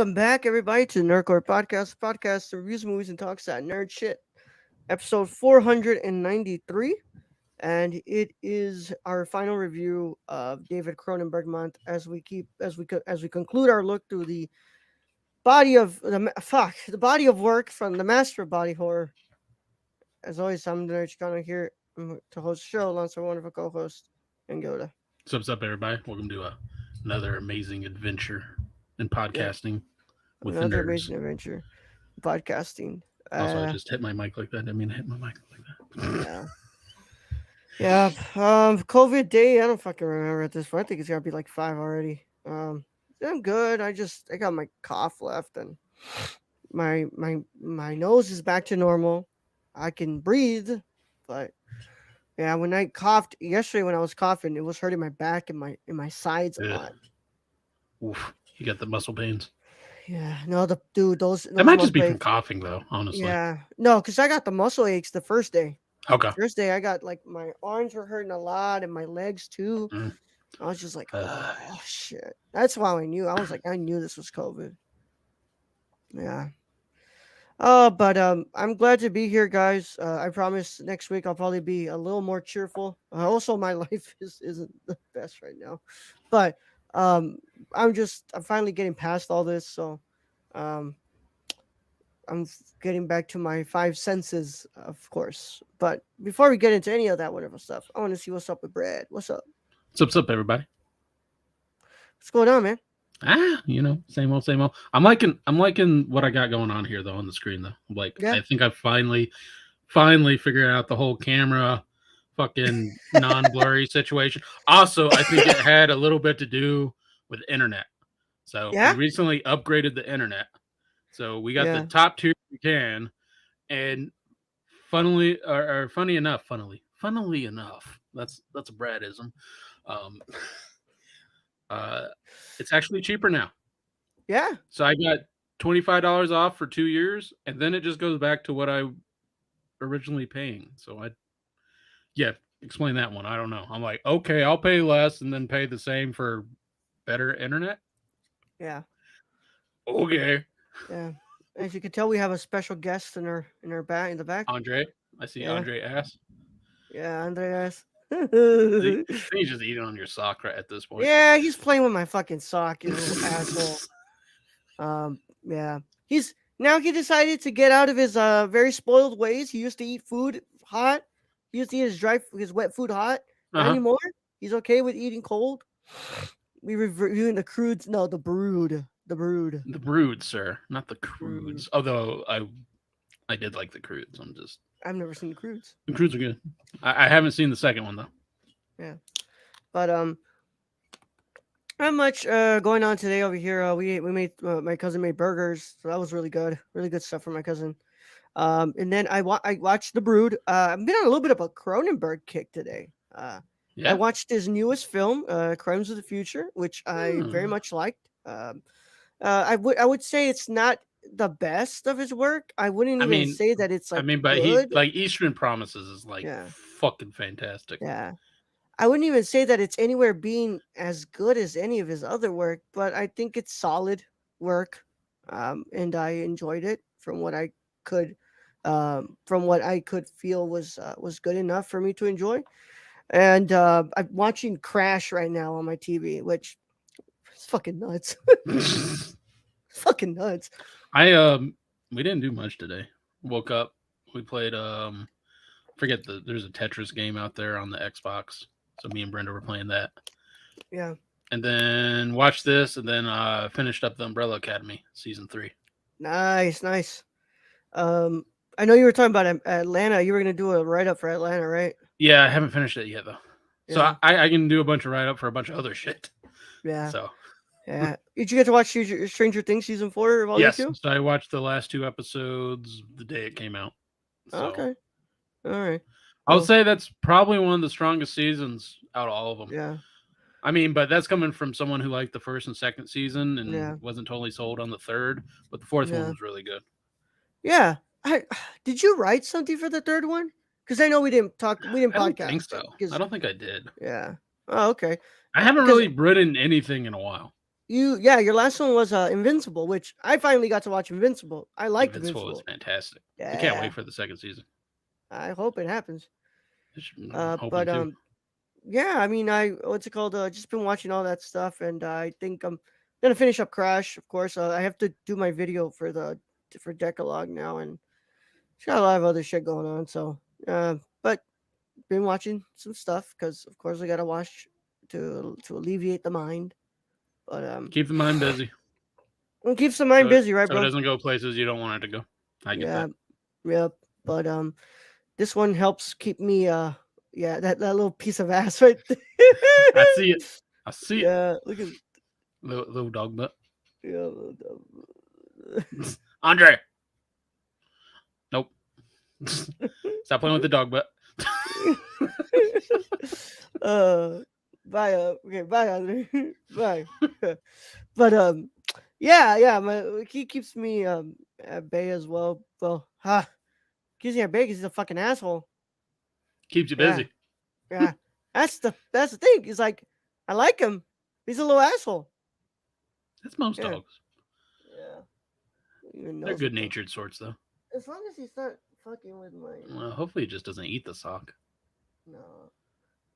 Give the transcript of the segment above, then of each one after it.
Welcome back, everybody, to the Nerdcore Podcast that reviews movies and talks that nerd shit. Episode 493, and it is our final review of David Cronenberg Month as we conclude our look through the body of work from the master of body horror. As always, I'm the Nerd Chicano here to host the show alongside our wonderful co-host Yoda. So what's up, everybody? Welcome to another amazing adventure in Yeah, podcasting with the another nerds. amazing adventure podcasting. Also, I Uh, just hit my mic like that. I didn't mean to hit my mic like that. yeah. Yeah, COVID day. I don't fucking remember at this point. I think it's gotta be like 5 already. I'm good. I got my cough left, and my nose is back to normal. I can breathe, but yeah, when I coughed yesterday, when I was coughing, it was hurting my back and my sides a Ugh. lot. Oof. You got the muscle pains. Yeah, no, the dude, That those might just be from muscle. coughing, though. Honestly. Yeah, no, because I got the muscle aches the first day. Okay. First day, I got like my arms were hurting a lot and my legs too. Mm. I was just like, Uh, oh shit. That's why I knew. I was like, I knew this was COVID. Yeah. Oh, but I'm glad to be here, guys. I promise next week I'll probably be a little more cheerful. Also, my life isn't the best right now, but um, I'm finally getting past all this, so um, getting back to my five senses, of course. But before we get into any of that whatever stuff, I want to see what's up with Brad. What's up? what's up, everybody? What's going on, man? Same old, same old. I'm liking what I got going on here, though, on the screen, though. Like, Yeah. I think I finally figured out the whole camera fucking non-blurry situation. Also, I think it had a little bit to do with internet. So Yeah. we recently upgraded the internet. So we got the Yeah. top tier we can, and funnily enough, that's a Bradism. Um, uh, it's actually cheaper now. Yeah. So I got $25 off for 2 years, and then it just goes back to what I originally paying. Yeah, explain that one. I don't know. I'm like, okay, I'll pay less and then pay the same for better internet. Yeah. Okay, Yeah. As you can tell, we have a special guest in our back in the back. Andre. I see Yeah. Andre ass. Yeah, Andreas. I think he's just eating on your sock right at this point. Yeah, he's playing with my fucking sock, you little asshole. Yeah. He decided to get out of his very spoiled ways. He used to eat food hot. He used to eat his wet food hot. Not Uh-huh. anymore. He's okay with eating cold. We reviewing the crudes. No, the brood. The brood. The broods, sir, not the Brood. crudes. Although I did like the crudes. I've never seen the crudes. The crudes are good. I haven't seen the second one though. Yeah. But not much going on today over here. We made my cousin made burgers, so that was really good stuff for my cousin. And then I watched The Brood. I've been on a little bit of a Cronenberg kick today. I Yeah. watched his newest film, Crimes of the Future, which I very much liked. I would say it's not the best of his work. I wouldn't I even mean, say that it's like but he good. like Eastern Promises is like Yeah, fucking fantastic. yeah. I wouldn't even say that it's anywhere being as good as any of his other work, but I think it's solid work. And I enjoyed it could, from what I could feel was good enough for me to enjoy. And I'm watching Crash right now on my TV, which is fucking nuts. Fucking nuts. We didn't do much today. Woke up, we played there's a Tetris game out there on the Xbox. So me and Brenda were playing that. Yeah. And then watched this, and then finished up the Umbrella Academy season 3. Nice, nice. I know you were talking about Atlanta. You were gonna do a write up for Atlanta, right? Yeah, I haven't finished it yet though. So Yeah. I can do a bunch of write up for a bunch of other shit. Yeah. So Yeah. Did you get to watch Stranger Things season 4 of all yes, two? so I watched the last 2 episodes the day it came out. So Okay. All right. I would Well, say that's probably one of the strongest seasons out of all of them. yeah. I mean, but that's coming from someone who liked the first and second season and Yeah. wasn't totally sold on the third. But the fourth one Yeah. was really good. Yeah. Did you write something for the third one? Because I know we didn't I don't think podcast so. it. 'Cause- I don't think I did. yeah. Oh, okay. I haven't 'Cause- really written anything in a while. your last one was Invincible, which I finally got to watch Invincible. I liked Invincible is Invincible. fantastic. I can't wait Yeah, for the second season. I hope it happens. I'm hoping But too. yeah, I mean, I what's it called? Just been watching all that stuff, and I think I'm gonna finish up Crash. Of course, I have to do my video for Decalogue now, and it's got a lot of other shit going on. So, but been watching some stuff because, of course, I gotta watch to alleviate the mind. But Keep the mind busy it keeps the mind busy, right, so it bro? doesn't go places you don't want it to go. I get Yeah, that. yep. But this one helps keep me yeah, that little piece of ass right there. I see it. I see it. Yeah, look at Little dog butt. yeah. Andre. Nope. Stop playing with the dog butt. uh bye okay, bye Andre. Bye. But yeah, he keeps me at bay as well. Well, keeps me at bay 'cause he's a fucking asshole. Keeps you Yeah, busy. yeah. That's the thing. It's like I like him. He's a little asshole. That's most Yeah. dogs. Yeah. Who even They're knows good what the natured sorts, though. as long as he's not fucking with my Well, hopefully, it just doesn't eat the sock. no.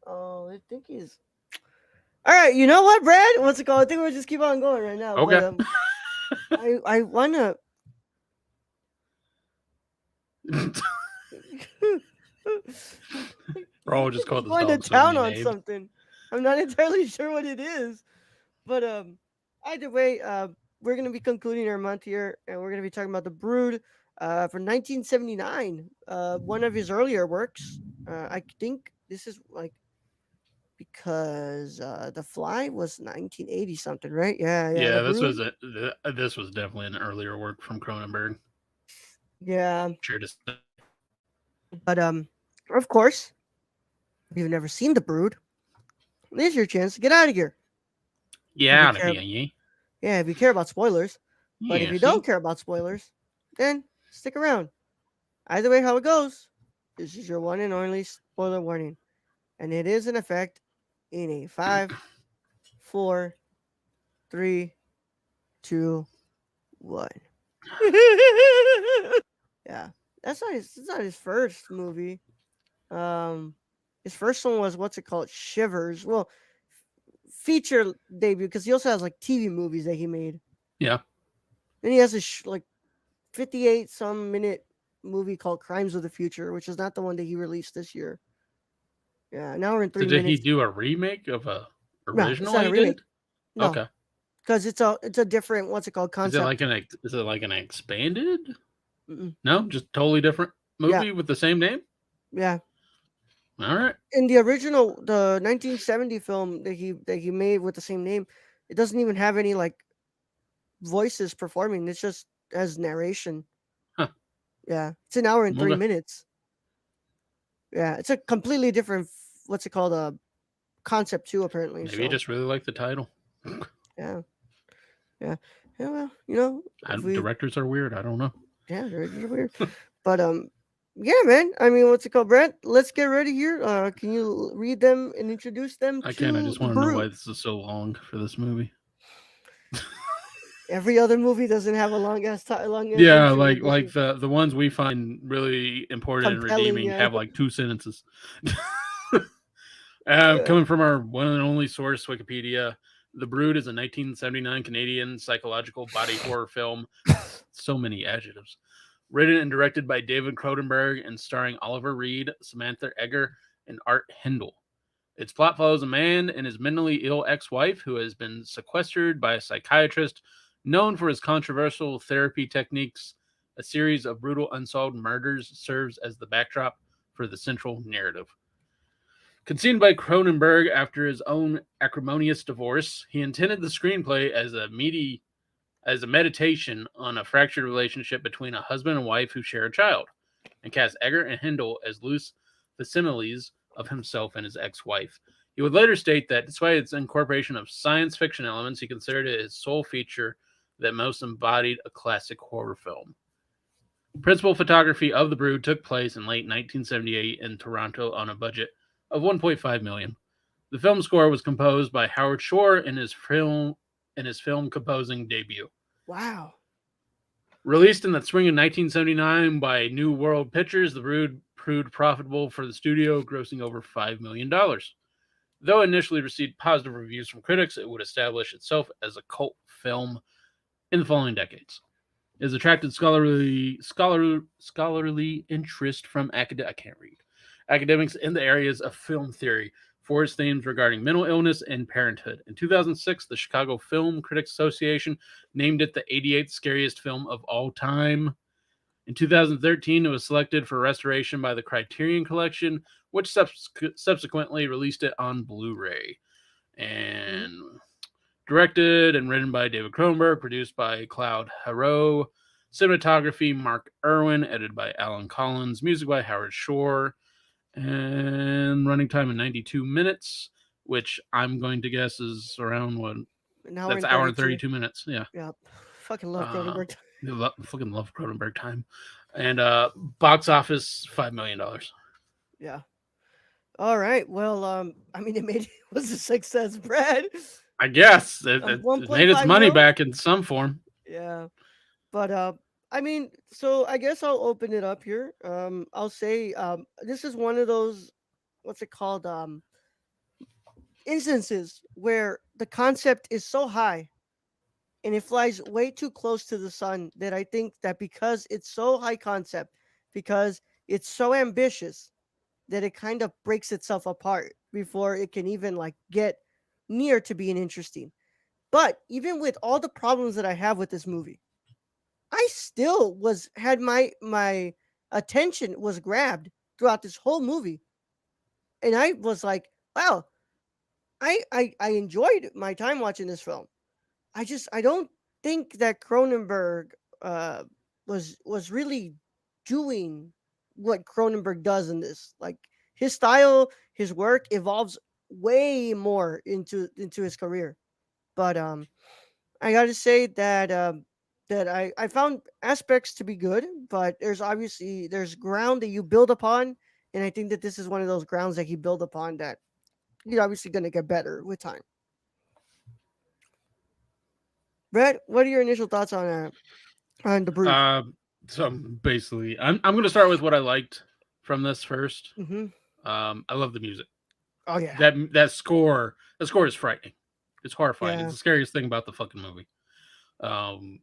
Oh, I think he's all right. You know what, Brad? What's it called? I think we'll just keep on going right now. But Okay. I wanna. Raul just called this going to dog so town many on names. something. I'm not entirely sure what it is, but either way, we're gonna be concluding our month here, and we're gonna be talking about The Brood, for 1979. One of his earlier works. I think this is like because The Fly was 1980 something, right? Yeah, yeah. The Yeah, this Brood. was this was definitely an earlier work from Cronenberg. Yeah, Sure to say. but of course, if you've never seen The Brood, this is your chance to get out of here. If Yeah, you out of care, here, yeah. yeah, if you care about spoilers. But if Yeah, you don't see? care about spoilers, then stick around. Either way, how it goes, this is your one and only spoiler warning, and it is in effect in a five, four, three, two, one. Yeah, It's not his first movie. Um, his first one was what's it called? Shivers. Well, feature debut because he also has like TV movies that he made. Yeah. Then he has a like 58 some minute movie called Crimes of the Future, which is not the one that he released this year. Yeah, an hour and So three did he minutes. do a remake of a No, it's original not a he remake. did? No, Okay. because it's a different what's it called concept. Is it like an expanded? Mm-mm. No, just totally different Yeah, movie with the same name? yeah. All right. In the original, the 1970 film that he made with the same name, it doesn't even have any like voices performing. It's just as narration. Huh. Yeah, it's an hour and three Okay. minutes. Yeah, it's a completely different what's it called concept too apparently. Maybe you So just really like the title. yeah. Yeah. Yeah, well, you know, if we Directors are weird. I don't know. yeah, they're weird. But yeah, man. I mean, what's it called, Brent? Let's get ready here. Can you read them and introduce them I can't. I to just the want to know why Brood? this is so long for this movie. Every other movie doesn't have a long ass Yeah, intro. like the ones we find really important and Compelling, redeeming yeah. have like two sentences. Yeah. Coming from our one and only source, Wikipedia, The Brood is a 1979 Canadian psychological body horror film. So many adjectives. Written and directed by David Cronenberg and starring Oliver Reed, Samantha Egger, and Art Hindle. Its plot follows a man and his mentally ill ex-wife who has been sequestered by a psychiatrist known for his controversial therapy techniques. A series of brutal unsolved murders serves as the backdrop for the central narrative. Conceived by Cronenberg after his own acrimonious divorce, he intended the screenplay as a meditation on a fractured relationship between a husband and wife who share a child, and cast Egger and Hindle as loose facsimiles of himself and his ex-wife. He would later state that despite its incorporation of science fiction elements, he considered it his sole feature that most embodied a classic horror film. Principal photography of The Brood took place in late 1978 in Toronto on a budget of $1.5 million. The film score was composed by Howard Shore and his film in his film composing debut. Wow. Released in the spring of 1979 by New World Pictures, the Brood proved profitable for the studio, grossing over $5 million. Though initially received positive reviews from critics, it would establish itself as a cult film in the following decades. It has attracted scholarly interest from academics in the areas of film theory for its themes regarding mental illness and parenthood. In 2006, the Chicago Film Critics Association named it the 88th scariest film of all time. In 2013, it was selected for restoration by the Criterion Collection, which subsequently released it on Blu-ray. Mhm. And directed and written by David Cronenberg, produced by Cloud Haro, cinematography Mark Irwin, edited by Alan Collins, music by Howard Shore, and running time in 92 minutes, which I'm going to guess is around what? An hour That's and an hour and 32. 32 minutes. Yeah. Yeah. Fucking love Uh, Cronenberg. fucking love Cronenberg time. And box office, $5 million. Yeah. All right. Well, I mean, it was a success, Brad. I guess it, One it point made its five money mil. back in some form. Yeah. But I mean, so I guess I'll open it up here. I'll say this is one of those, what's it called, instances where the concept is so high and it flies way too close to the sun, that I think that because it's so high concept, because it's so ambitious, that it kind of breaks itself apart before it can even like get near to being interesting. But even with all the problems that I have with this movie, I still was had my attention was grabbed throughout this whole movie. And I was like, wow, I enjoyed my time watching this film. I don't think that Cronenberg uh was really doing what Cronenberg does in this. Like, his style, his work evolves way more into his career. But I got to say that that I found aspects to be good, but there's ground that you build upon, and I think that this is one of those grounds that he built upon that you're obviously going to get better with time. Brett, what are your initial thoughts on the Brood? Uh, so basically, I'm going to start with what I liked from this first. Mm-hmm. I love the music. Oh yeah, That score is frightening. It's horrifying. It's yeah, the scariest thing about the fucking movie. Um,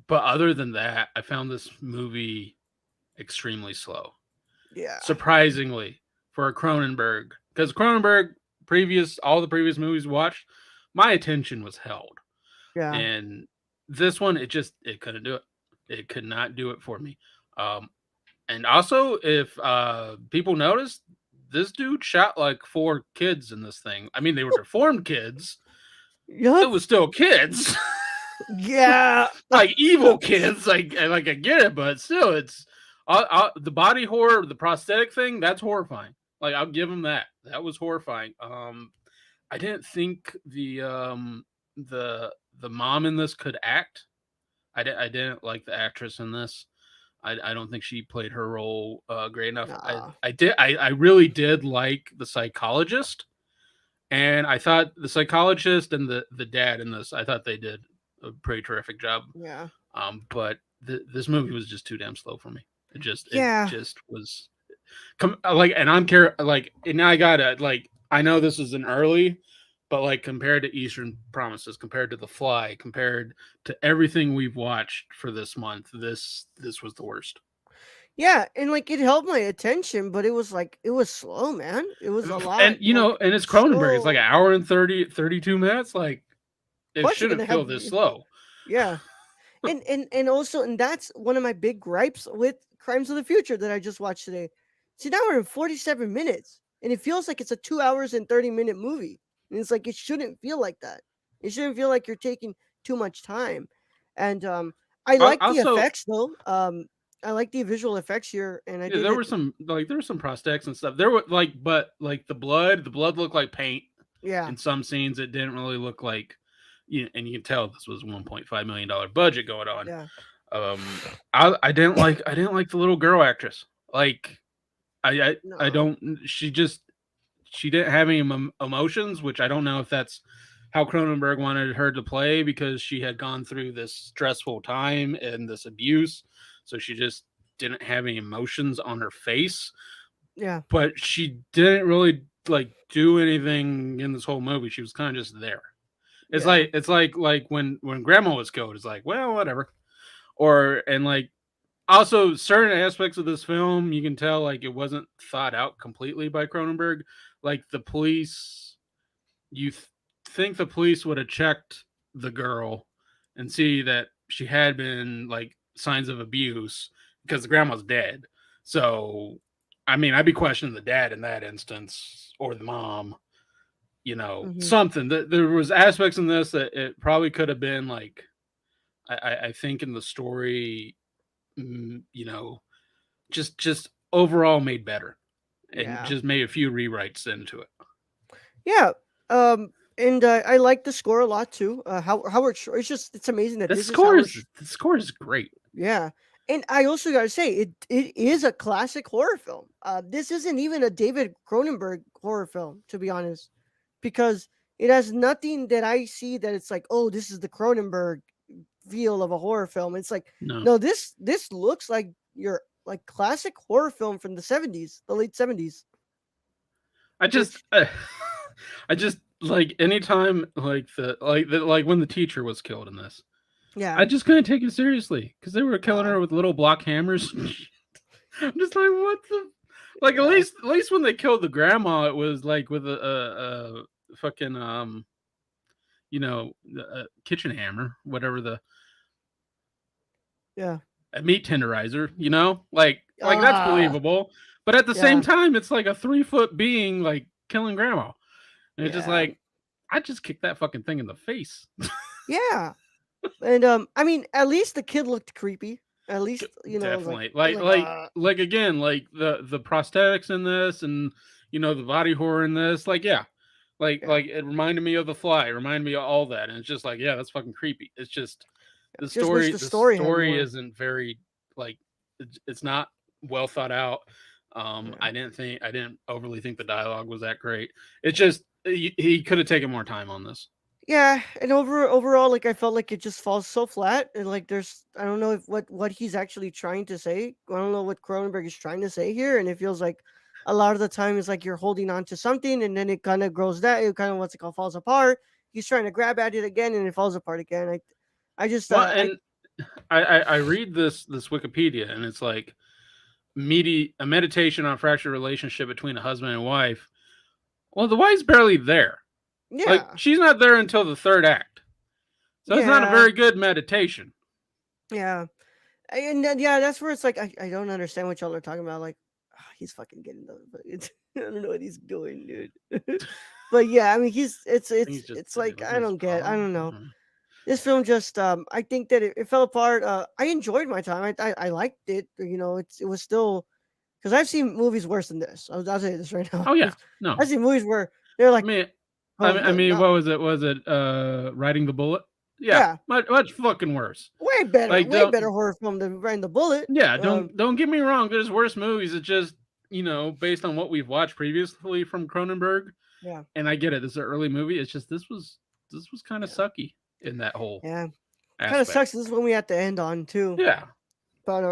but other than that, I found this movie extremely slow. yeah, Surprisingly, for a Cronenberg, because Cronenberg, all the previous movies we watched, my attention was held, yeah. and this one, it couldn't do it. It could not do it for me. Um, and also, if people noticed, this dude shot like four kids in this thing. I mean, they were deformed kids. It Yup. was still kids, Yeah. like evil kids. Like I get it, but still, it's the body horror, the prosthetic thing. That's horrifying. Like, I'll give him that. That was horrifying. I didn't think the mom in this could act. I didn't like the actress in this. I don't think she played her role great enough. Nah. I really did like the psychologist, and I thought the psychologist and the dad in this, I thought they did a pretty terrific job. Yeah. But this movie was just too damn slow for me. It Yeah. just was like, and I'm care like, and I gotta like, I know this is an early, but like, compared to Eastern Promises, compared to The Fly, compared to everything we've watched for this month, this was the worst. Yeah. And like it held my attention, but it was like it was slow, man. It was a lot And like and it's Cronenberg. It's like an so hour and 32 minutes. Like, of it course you're shouldn't gonna have feel this slow. yeah. And also, and that's one of my big gripes with Crimes of the Future that I just watched today. See, now we're in 47 minutes, and it feels like it's a 2 hours and 30-minute movie. And it's like it shouldn't feel like that. It shouldn't feel like you're taking too much time. And I like the Also, effects though. I like the visual effects here, and I yeah, think that there were some prosthetics and stuff. There were like, but like the blood looked like paint yeah, in some scenes. It didn't really look like, and you can tell this was $1.5 million budget going on. yeah, I didn't like the little girl actress. Like, I no, don't. She didn't have any emotions, which I don't know if that's how Cronenberg wanted her to play because she had gone through this stressful time and this abuse, so she just didn't have any emotions on her face. Yeah. But she didn't really like do anything in this whole movie. She was kind of just there. Yeah. It's like when grandma was killed, it's like, well, whatever. Or and like also certain aspects of this film you can tell like it wasn't thought out completely by Cronenberg. Like the police, you think the police would have checked the girl and see that she had been like signs of abuse because the grandma's dead. So I mean, I'd be questioning the dad in that instance or the mom, Hmm. something that there was aspects in this that it probably could have been like I think in the story, you know, just overall made better and Yeah. just made a few rewrites into it. Yeah. And I like the score a lot too. Howard Shore. It's amazing that this is Howard. The score is great. Yeah. And I also gotta say, it is a classic horror film. This isn't even a David Cronenberg horror film, to be honest, because it has nothing that I see that it's like, oh, this is the Cronenberg feel of a horror film. It's like, No, no, this looks like your like classic horror film from the 70s, the late 70s. I just Which, I just like anytime like when the teacher was killed in this. yeah, I just couldn't take it seriously because they were killing uh, her with little block hammers. I'm just like, what the? Like yeah, at least when they killed the grandma, it was like with a fucking kitchen hammer, whatever the yeah, a meat tenderizer, like that's ah, believable. But at the same yeah, time, it's like a 3 foot being like killing grandma, and it's just yeah, like I just kicked that fucking thing in the face. yeah. And I mean, at least the kid looked creepy. At least Definitely, like like again, like the prosthetics in this, and the body horror in this, like yeah, yeah, like it reminded me of The Fly, it reminded me of all that, and it's just like yeah, that's fucking creepy. It's just yeah. Just wish the story had story more. isn't very like it's not well thought out. Yeah. I didn't overly think the dialogue was that great. It's just he could have taken more time on this. Yeah, and overall, like I felt like it just falls so flat, and like there's I don't know if what he's actually trying to say. I don't know what Cronenberg is trying to say here, and it feels like a lot of the time it's like you're holding on to something, and then it kind of grows that it kind of what's it called falls apart. He's trying to grab at it again, and it falls apart again. I just Well, I and I read this Wikipedia, and it's like a meditation on fractured relationship between a husband and wife. Well, the wife's barely there. Like yeah she's not there until the third act, so it's not a yeah very good meditation. yeah. And then, yeah, that's where it's like I don't understand what y'all are talking about. Like, he's fucking getting the. It's, I don't know what he's doing, dude. But yeah, I mean, I think he's just it's like doing his I job. don't know. This film just I think that it fell apart. I enjoyed my time. I liked it. It was still because I've seen movies worse than this. I'll say this right now. Oh yeah, no. I've seen movies where they're I like, mean, oh no, what no, was it? Was it riding the bullet? Yeah, yeah, much fucking worse. Like way don't better horror film than Riding the Bullet. yeah, don't get me wrong. There's worse movies. It's just based on what we've watched previously from Cronenberg, Yeah, and I get it. This is an early movie. It's just this was kind of yeah, sucky in that whole yeah. Kind of aspect. sucks. This is when we have to end on too. Yeah. But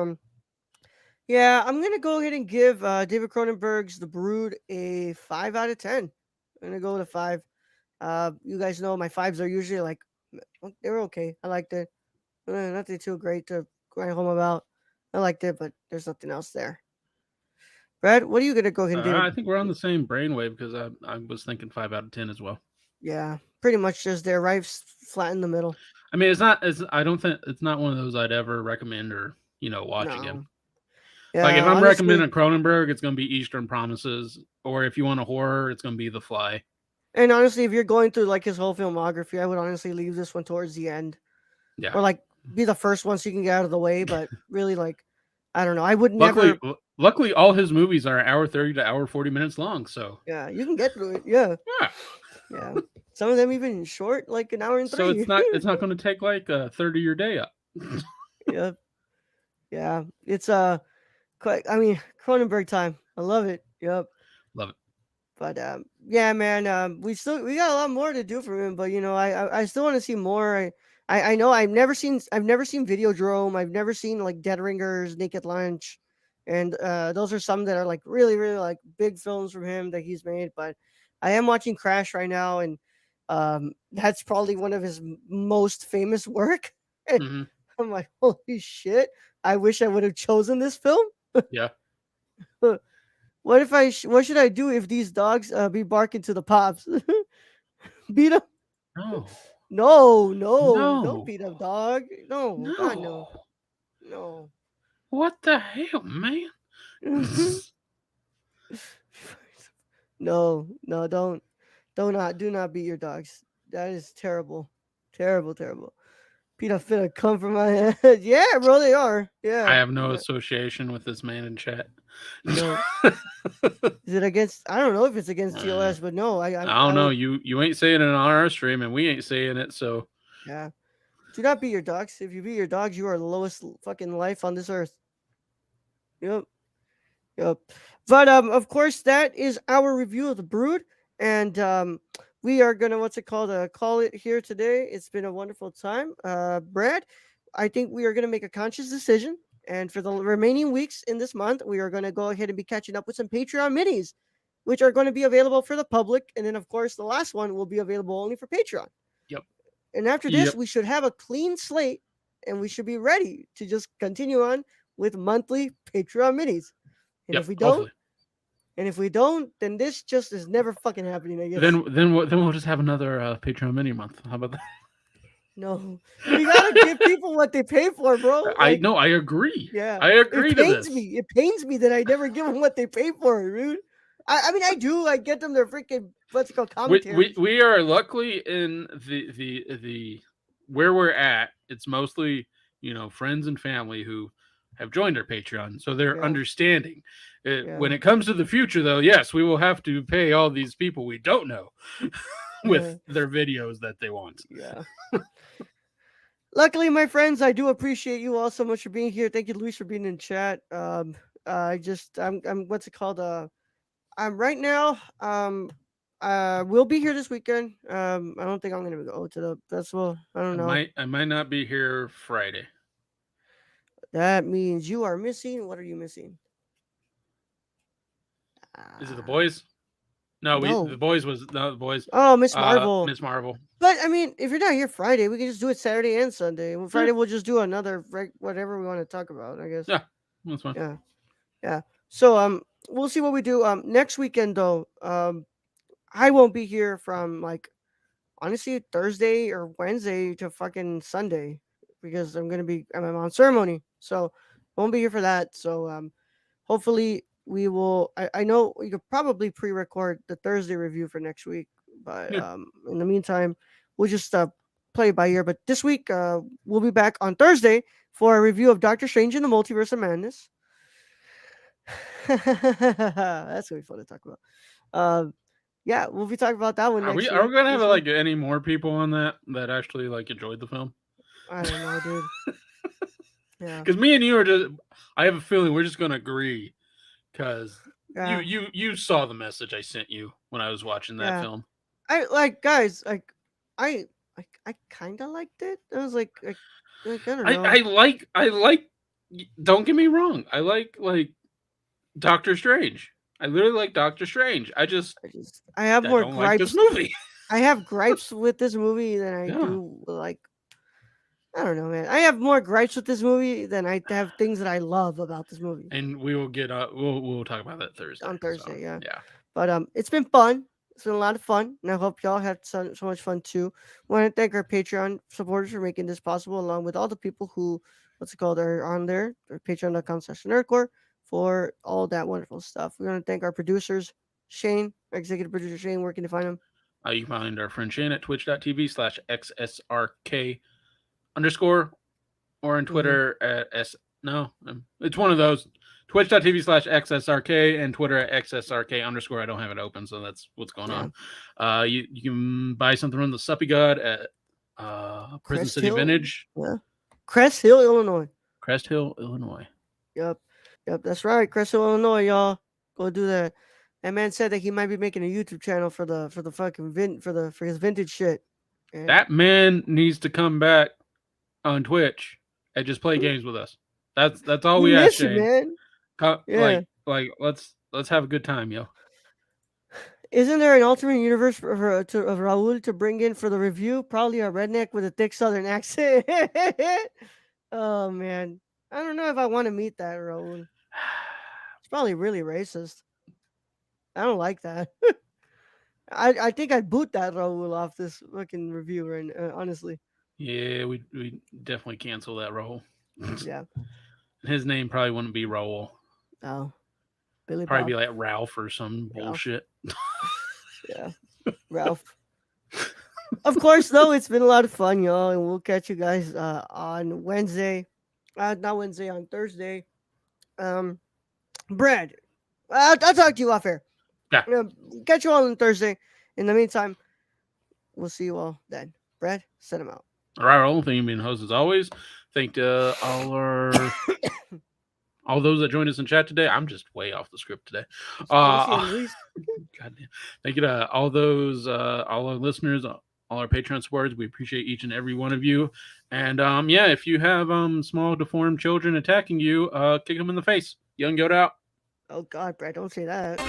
yeah, I'm gonna go ahead and give David Cronenberg's The Brood a 5 out of 10. I'm gonna go with a 5. You guys know my fives are usually like they were okay. I liked it. Nothing too great to write home about. I liked it, but there's nothing else there. Brad, what are you gonna go ahead and give I it? think we're on the same brainwave because I was thinking 5 out of 10 as well. Yeah, pretty much just there, right flat in the middle. I mean, it's not. It's I don't think it's not one of those I'd ever recommend or watch again. No, Like if yeah, I'm honestly, recommending Cronenberg, it's gonna be Eastern Promises, or if you want a horror, it's gonna be The Fly. and honestly, if you're going through like his whole filmography, I would honestly leave this one towards the end, Yeah. or like be the first one so you can get out of the way. But really, like, I don't know. I would Luckily, never. luckily, all his movies are hour 30 to hour 40 minutes long. So Yeah, you can get through it. Yeah, yeah. yeah. Some of them even short, like an hour and So three. it's not going to take like a third of your day up. Yeah, yeah. It's quite. I mean, Cronenberg time. I love it. Yep. Love it. But yeah, man, we got a lot more to do for him. But I still want to see more. I know I've never seen Videodrome. I've never seen like Dead Ringers, Naked Lunch, and those are some that are like really really like big films from him that he's made. But I am watching Crash right now, and that's probably one of his most famous work. Hmm. I'm like, holy shit! I wish I would have chosen this film. Yeah. What should I do if these dogs be barking to the pops? Beat them? No. No, no, don't No. beat up dog. No, God no, No. no. What the hell, man? No, no, do not beat your dogs. That is terrible, terrible, terrible. Peter finna come from my head. Yeah, bro, they are. I Yeah, have no yeah. association with this man in chat. No, is it against? I don't know if it's against Uh, TOS, but no, I don't I know. would. You ain't saying it on our stream, and we ain't saying it. So Yeah, do not beat your dogs. If you beat your dogs, you are the lowest fucking life on this earth. Yep. Yep. But of course, that is our review of the Brood, and we are gonna what's it called? Call it here today. It's been a wonderful time, Brad. I think we are gonna make a conscious decision, and for the remaining weeks in this month, we are gonna go ahead and be catching up with some Patreon minis, which are going to be available for the public, and then of course the last one will be available only for Patreon. yep, And after this, yep, we should have a clean slate, and we should be ready to just continue on with monthly Patreon minis. And yep. if we don't, Hopefully, then this just is never fucking happening, I guess. then we'll just have another Patreon mini month. How about that? No. We gotta give people what they pay for, bro. I Like, no, I agree. yeah. I It agree to pains this. me. It pains me that I never give them what they pay for, dude. I mean, I do. I get them their freaking, what's it called, commentaries. We are luckily in the where we're at. It's mostly friends and family who have joined our Patreon, so they're Yeah. understanding. When Yeah. it comes to the future, though, yes, we will have to pay all these people we don't know with Yeah. their videos that they want. Yeah. Luckily, my friends, I do appreciate you all so much for being here. Thank you, Luis, for being in chat. I'm what's it called? Right now, we'll be here this weekend. I don't think I'm gonna go to the festival. I don't know. I might not be here Friday. That means you are missing. What are you missing? Is it the Uh, boys? No, we no. the boys was no the boys. Oh, Miss Marvel. Miss Marvel. But I mean, if you're not here Friday, we can just do it Saturday and Sunday. Well, Yeah, Friday we'll just do another whatever we want to talk about. I guess. yeah, that's fine. Yeah. Yeah. So we'll see what we do. Next weekend though. I won't be here from like honestly Thursday or Wednesday to fucking Sunday because I'm on ceremony. So won't be here for that. So hopefully we will I know we could probably pre-record the Thursday review for next week, but Yeah, in the meantime we'll just play it by ear. But this week we'll be back on Thursday for a review of Doctor Strange in the Multiverse of Madness. That's gonna be fun to talk about. Yeah, we'll be talking about that one next are week. we gonna have This week, like any more people on that actually like enjoyed the film? I don't know, dude. Yeah, Because me and you are just. I have a feeling we're just gonna agree. Because yeah, you saw the message I sent you when I was watching that yeah. film. I like guys. I I kind of liked it. I was like I don't know. I like. Don't get me wrong. I like Doctor Strange. I literally like Doctor Strange. I have I more don't like this gripes. movie. I have gripes with this movie than I Yeah. do like. I don't know, man. I have more gripes with this movie than I have things that I love about this movie And we will get we'll talk about that Thursday. on So Thursday. Yeah. yeah. But it's been fun. It's been a lot of fun, and I hope y'all had so much fun too. Want to thank our Patreon supporters for making this possible, along with all the people who, what's it called, are on there, or patreon.com/nerdcore for all that wonderful stuff. We want to thank our producers, Shane, our executive producer Shane. Where can you find him? You can find our friend Shane at twitch.tv/XSRK underscore or on Mm-hmm. Twitter at S. No, it's one of those. Twitch.tv/XSRK and Twitter at XSRK underscore. I don't have it open, so that's what's going Yeah, on. You can buy something from the Suppy God at Prison Crest City Hill. Vintage, Yeah, Crest Hill, Illinois. Crest Hill, Illinois. Yep, yep, that's right, Crest Hill, Illinois, y'all. Go do that. That man said that he might be making a YouTube channel for the fucking for his vintage shit. And That man needs to come back on Twitch and just play games with us. That's all we we ask, miss it, Shane. man. Yeah. Let's have a good time, yo. Isn't there an alternate universe of Raul to bring in for the review? Probably a redneck with a thick Southern accent. Oh man, I don't know if I want to meet that Raul. It's probably really racist. I don't like that. I think I'd boot that Raul off this fucking review, right? Honestly, Yeah, we definitely cancel that role. yeah. His name probably wouldn't be Raul. Oh, Billy Probably Bob, be like Ralph or some Ralph. bullshit. Yeah, Ralph. Of course, though, it's been a lot of fun, y'all, and we'll catch you guys on Wednesday. Not Wednesday, on Thursday. Um, Brad, I'll talk to you off air. Yeah. Catch you all on Thursday. In the meantime, we'll see you all then. Brad, set him out. All right, Raul. Thank you, being host as always. Thank all those that joined us in chat today. I'm just way off the script today. Stacy and Luis. Goddamn. Thank you to all those, all our listeners, all our Patreon supporters. We appreciate each and every one of you. And yeah, if you have small deformed children attacking you, kick them in the face. Young Yoda out. Oh God, Brad, don't say that.